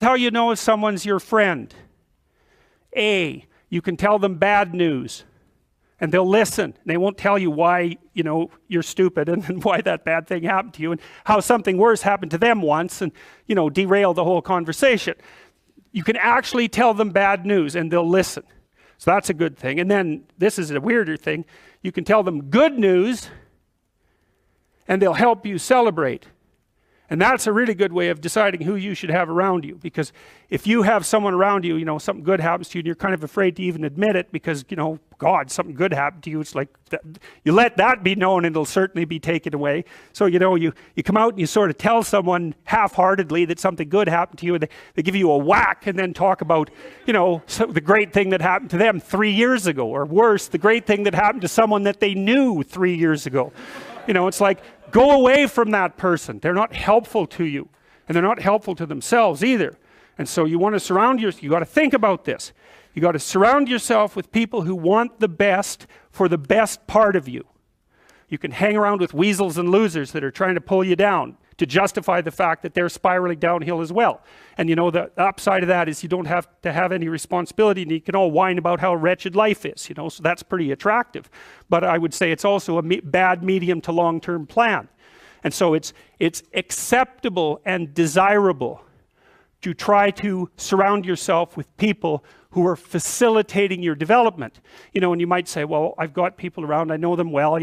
How you know if someone's your friend. A, you can tell them bad news and they'll listen. They won't tell you why, you're stupid and why that bad thing happened to you and how something worse happened to them once and, derail the whole conversation. You can actually tell them bad news and they'll listen. So that's a good thing. And then this is a weirder thing. You can tell them good news and they'll help you celebrate. And that's a really good way of deciding who you should have around you. Because if you have someone around you, something good happens to you and you're kind of afraid to even admit it because, God, something good happened to you. It's like, you let that be known and it'll certainly be taken away. So, you come out and you sort of tell someone half-heartedly that something good happened to you and they give you a whack and then talk about, the great thing that happened to them 3 years ago. Or worse, the great thing that happened to someone that they knew 3 years ago. It's like, go away from that person. They're not helpful to you. And they're not helpful to themselves either. And so you want to surround yourself, you got to think about this. You got to surround yourself with people who want the best for the best part of you. You can hang around with weasels and losers that are trying to pull you down to justify the fact that they're spiraling downhill as well. And the upside of that is you don't have to have any responsibility and you can all whine about how wretched life is, so that's pretty attractive. But I would say it's also a bad medium to long-term plan. And so it's acceptable and desirable to try to surround yourself with people who are facilitating your development. And you might say, well, I've got people around, I know them well,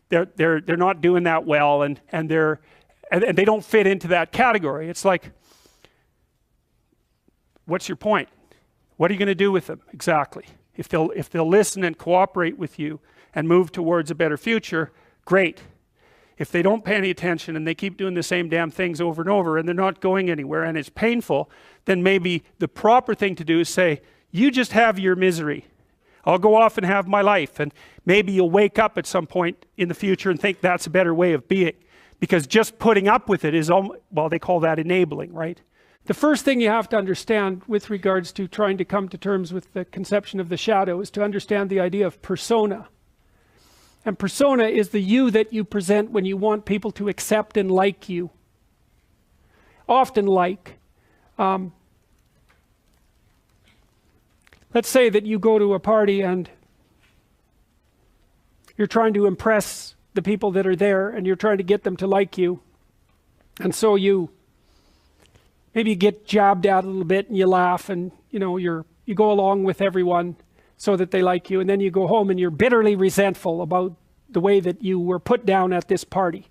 they're not doing that well and they don't fit into that category. It's like, what's your point? What are you going to do with them exactly? If they'll listen and cooperate with you and move towards a better future, great. If they don't pay any attention and they keep doing the same damn things over and over and they're not going anywhere and it's painful, then maybe the proper thing to do is say, you just have your misery. I'll go off and have my life. And maybe you'll wake up at some point in the future and think that's a better way of being. Because just putting up with it is, well, they call that enabling, right? The first thing you have to understand with regards to trying to come to terms with the conception of the shadow is to understand the idea of persona. And persona is the you that you present when you want people to accept and like you. Often like. Let's say that you go to a party and you're trying to impress the people that are there and you're trying to get them to like you. And so you maybe get jabbed at a little bit and you laugh and you go along with everyone so that they like you, and then you go home and you're bitterly resentful about the way that you were put down at this party.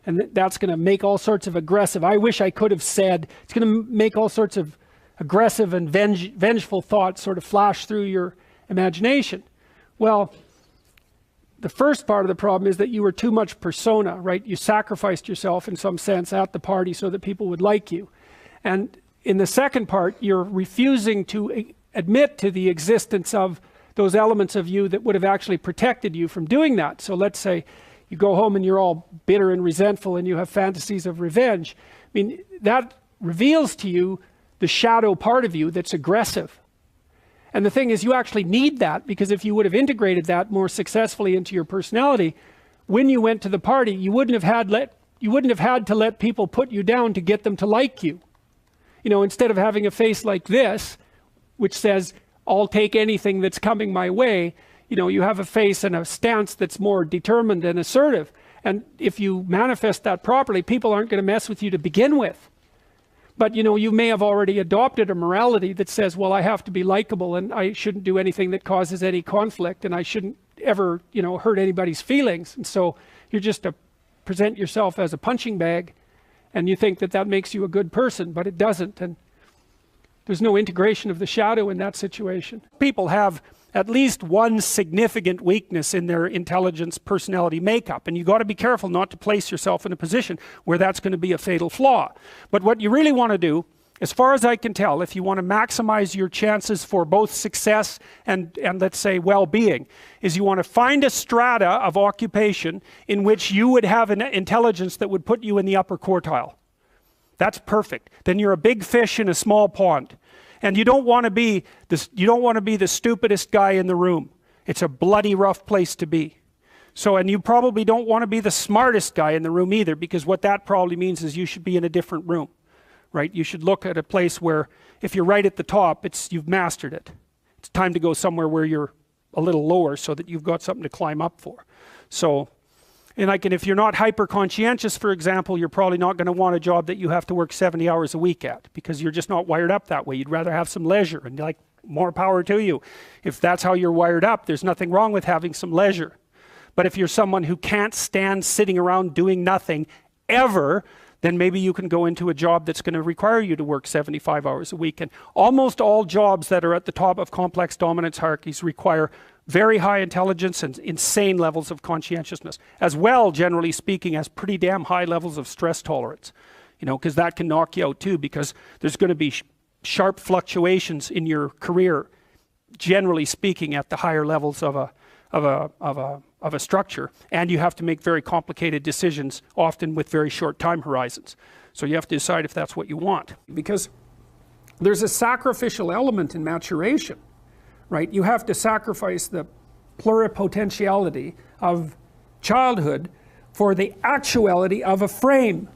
And that's going to make all sorts of aggressive, I wish I could have said, it's going to make all sorts of aggressive and vengeful thoughts sort of flash through your imagination. Well, the first part of the problem is that you were too much persona, right? You sacrificed yourself in some sense at the party so that people would like you. And in the second part, you're refusing to admit to the existence of those elements of you that would have actually protected you from doing that. So let's say you go home and you're all bitter and resentful and you have fantasies of revenge. I mean, that reveals to you the shadow part of you that's aggressive. And the thing is, you actually need that, because if you would have integrated that more successfully into your personality, when you went to the party, you wouldn't have had to let people put you down to get them to like you. Instead of having a face like this, which says, I'll take anything that's coming my way, you have a face and a stance that's more determined and assertive. And if you manifest that properly, people aren't going to mess with you to begin with. But, you may have already adopted a morality that says, well, I have to be likable and I shouldn't do anything that causes any conflict and I shouldn't ever, hurt anybody's feelings. And so you're just to present yourself as a punching bag and you think that that makes you a good person, but it doesn't. And there's no integration of the shadow in that situation. People have at least one significant weakness in their intelligence personality makeup, and you got to be careful not to place yourself in a position where that's going to be a fatal flaw. But what you really want to do, as far as I can tell, if you want to maximize your chances for both success and let's say well-being, is you want to find a strata of occupation in which you would have an intelligence that would put you in the upper quartile. That's perfect. Then you're a big fish in a small pond. And you don't want to be the stupidest guy in the room. It's a bloody rough place to be. And you probably don't want to be the smartest guy in the room either, because what that probably means is you should be in a different room. right? You should look at a place where if you're right at the top, you've mastered it. It's time to go somewhere where you're a little lower so that you've got something to climb up for. So, and if you're not hyper conscientious, for example, you're probably not going to want a job that you have to work 70 hours a week at, because you're just not wired up that way. You'd rather have some leisure, and like, more power to you. If that's how you're wired up, there's nothing wrong with having some leisure. But if you're someone who can't stand sitting around doing nothing ever, then maybe you can go into a job that's going to require you to work 75 hours a week. And almost all jobs that are at the top of complex dominance hierarchies require very high intelligence and insane levels of conscientiousness, as well, generally speaking, as pretty damn high levels of stress tolerance, you know, because that can knock you out too, because there's going to be sharp fluctuations in your career, generally speaking, at the higher levels of a structure, and you have to make very complicated decisions, often with very short time horizons. So you have to decide if that's what you want, because there's a sacrificial element in maturation, right? You have to sacrifice the pluripotentiality of childhood for the actuality of a frame.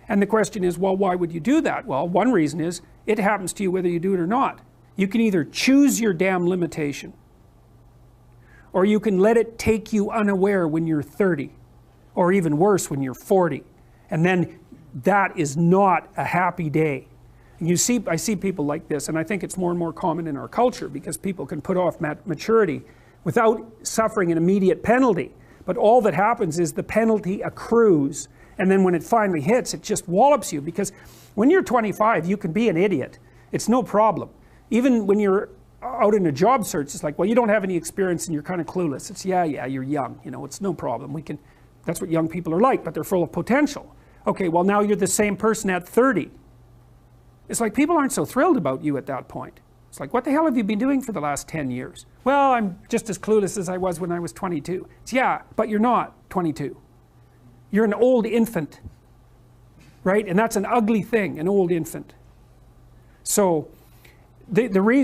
And the question is, well, why would you do that? Well, one reason is it happens to you whether you do it or not. You can either choose your damn limitation, or you can let it take you unaware when you're 30, or even worse, when you're 40. And then that is not a happy day. And I see people like this, and I think it's more and more common in our culture, because people can put off maturity without suffering an immediate penalty. But all that happens is the penalty accrues. And then when it finally hits, it just wallops you, because when you're 25, you can be an idiot. It's no problem. Even when you're out in a job search, it's like, well, you don't have any experience and you're kind of clueless. It's, yeah, you're young, you know, it's no problem. That's what young people are like, but they're full of potential. Okay, well, now you're the same person at 30. It's like people aren't so thrilled about you at that point. It's like, what the hell have you been doing for the last 10 years? Well, I'm just as clueless as I was when I was 22. It's, yeah, but you're not 22. You're an old infant, right? And that's an ugly thing, an old infant. So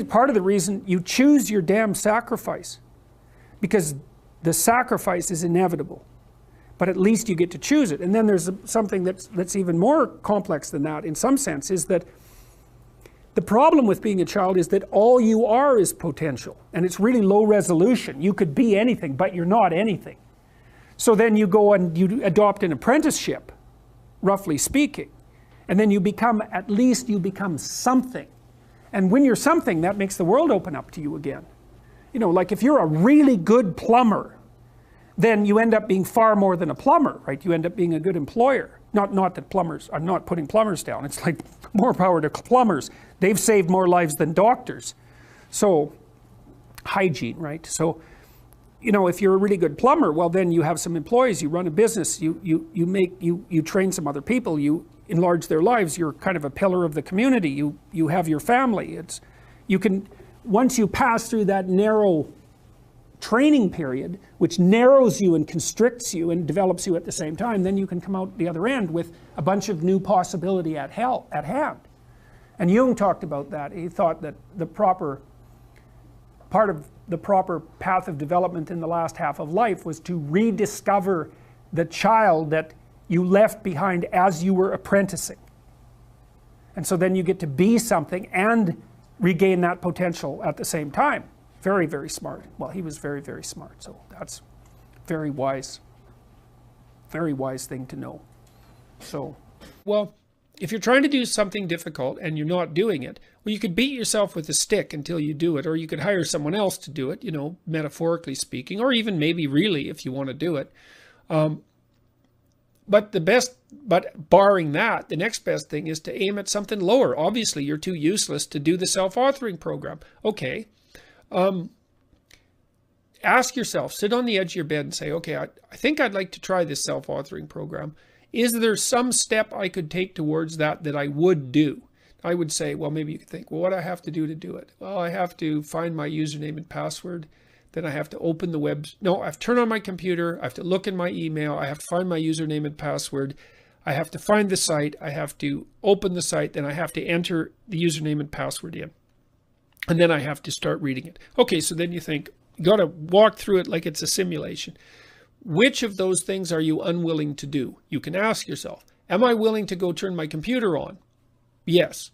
part of the reason you choose your damn sacrifice, because the sacrifice is inevitable, but at least you get to choose it. And then there's something that's even more complex than that in some sense, is that the problem with being a child is that all you are is potential, and it's really low resolution. You could be anything, but you're not anything. So then you go and you adopt an apprenticeship, roughly speaking, and then at least you become something. And when you're something, that makes the world open up to you again. You know, like if you're a really good plumber, then you end up being far more than a plumber, right? You end up being a good employer. Not that plumbers, I'm not putting plumbers down. It's like more power to plumbers. They've saved more lives than doctors. So, hygiene, right? So, you know, if you're a really good plumber, well, then you have some employees, you run a business, you train some other people, you enlarge their lives, you're kind of a pillar of the community, you have your family. Once you pass through that narrow training period, which narrows you and constricts you and develops you at the same time, then you can come out the other end with a bunch of new possibility at hand. And Jung talked about that. He thought that part of the proper path of development in the last half of life was to rediscover the child that you left behind as you were apprenticing. And so then you get to be something and regain that potential at the same time. Very, very smart. Well, he was very, very smart. So that's very wise thing to know. So, well, if you're trying to do something difficult and you're not doing it, well, you could beat yourself with a stick until you do it, or you could hire someone else to do it, you know, metaphorically speaking, or even maybe really if you want to do it. But barring that, the next best thing is to aim at something lower. Obviously, you're too useless to do the self-authoring program. Okay. Ask yourself, sit on the edge of your bed and say, okay, I think I'd like to try this self-authoring program. Is there some step I could take towards that I would do? I would say, well, maybe you could think, well, what do I have to do to do it? Well, I have to find my username and password. Then I have to open the web. No, I have to turn on my computer. I have to look in my email. I have to find my username and password. I have to find the site. I have to open the site. Then I have to enter the username and password in. And then I have to start reading it. Okay, so then you think, you got to walk through it like it's a simulation. Which of those things are you unwilling to do? You can ask yourself, am I willing to go turn my computer on? Yes.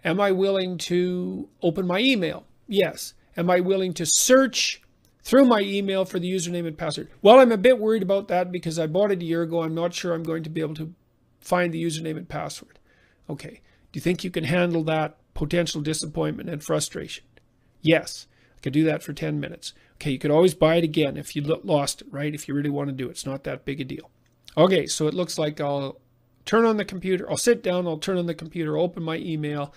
Am I willing to open my email? Yes. Am I willing to search through my email for the username and password? Well, I'm a bit worried about that because I bought it a year ago. I'm not sure I'm going to be able to find the username and password. Okay. Do you think you can handle that potential disappointment and frustration? Yes. I could do that for 10 minutes. Okay. You could always buy it again if you lost it, right? If you really want to do it. It's not that big a deal. Okay. So it looks like I'll turn on the computer. I'll sit down. I'll turn on the computer, open my email.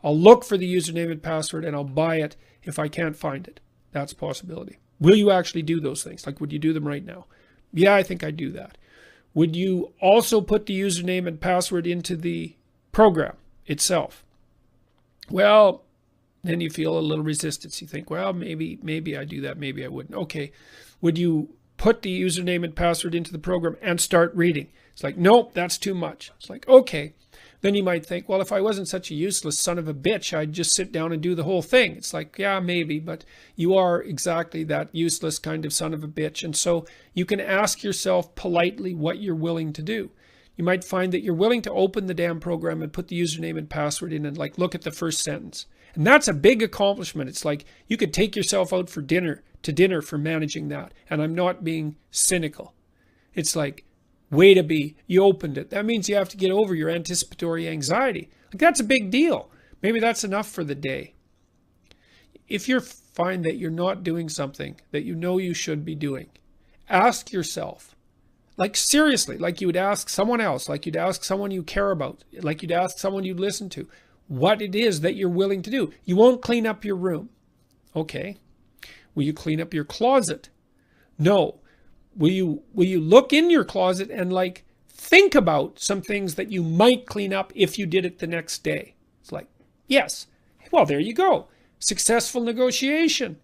I'll look for the username and password and I'll buy it if I can't find it. That's a possibility. Will you actually do those things? Like, would you do them right now? Yeah, I think I'd do that. Would you also put the username and password into the program itself? Well, then you feel a little resistance. You think, well, maybe I do that. Maybe I wouldn't. Okay. Would you put the username and password into the program and start reading? It's like, nope, that's too much. It's like, okay. Then you might think, well, if I wasn't such a useless son of a bitch, I'd just sit down and do the whole thing. It's like, yeah, maybe, but you are exactly that useless kind of son of a bitch. And so you can ask yourself politely what you're willing to do. You might find that you're willing to open the damn program and put the username and password in and like look at the first sentence. And that's a big accomplishment. It's like you could take yourself out for dinner for managing that. And I'm not being cynical. It's like, way to be, you opened it. That means you have to get over your anticipatory anxiety. Like, that's a big deal. Maybe that's enough for the day. If you find that you're not doing something that you know you should be doing, ask yourself, like seriously, like you would ask someone else, like you'd ask someone you care about, like you'd ask someone you listen to, what it is that you're willing to do. You won't clean up your room. Okay. Will you clean up your closet? No. Will you look in your closet and like think about some things that you might clean up if you did it the next day? It's like, yes. Well, there you go. Successful negotiation.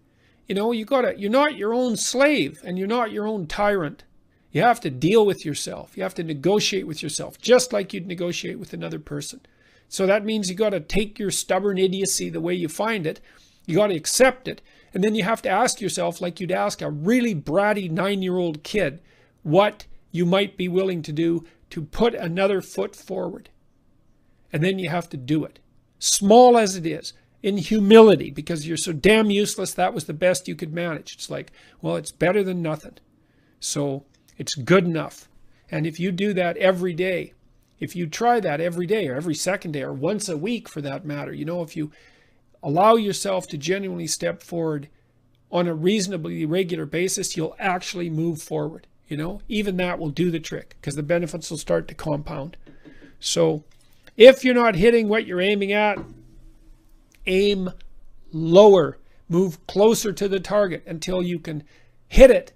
You know, you're not your own slave and you're not your own tyrant. You have to deal with yourself. You have to negotiate with yourself, just like you'd negotiate with another person. So that means you got to take your stubborn idiocy the way you find it. You got to accept it. And then you have to ask yourself, like you'd ask a really bratty 9-year-old kid, what you might be willing to do to put another foot forward. And then you have to do it. Small as it is, in humility, because you're so damn useless, that was the best you could manage. It's like, well, it's better than nothing. So it's good enough. And if you do that every day, if you try that every day or every second day or once a week for that matter, you know, if you allow yourself to genuinely step forward on a reasonably regular basis, you'll actually move forward. You know, even that will do the trick because the benefits will start to compound. So if you're not hitting what you're aiming at, aim lower, move closer to the target until you can hit it,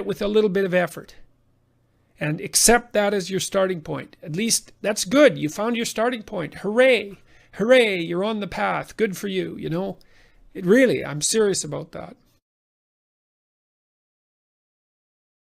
with a little bit of effort. And accept that as your starting point. At least that's good. You found your starting point. Hooray. Hooray, you're on the path. Good for you, you know. I'm serious about that.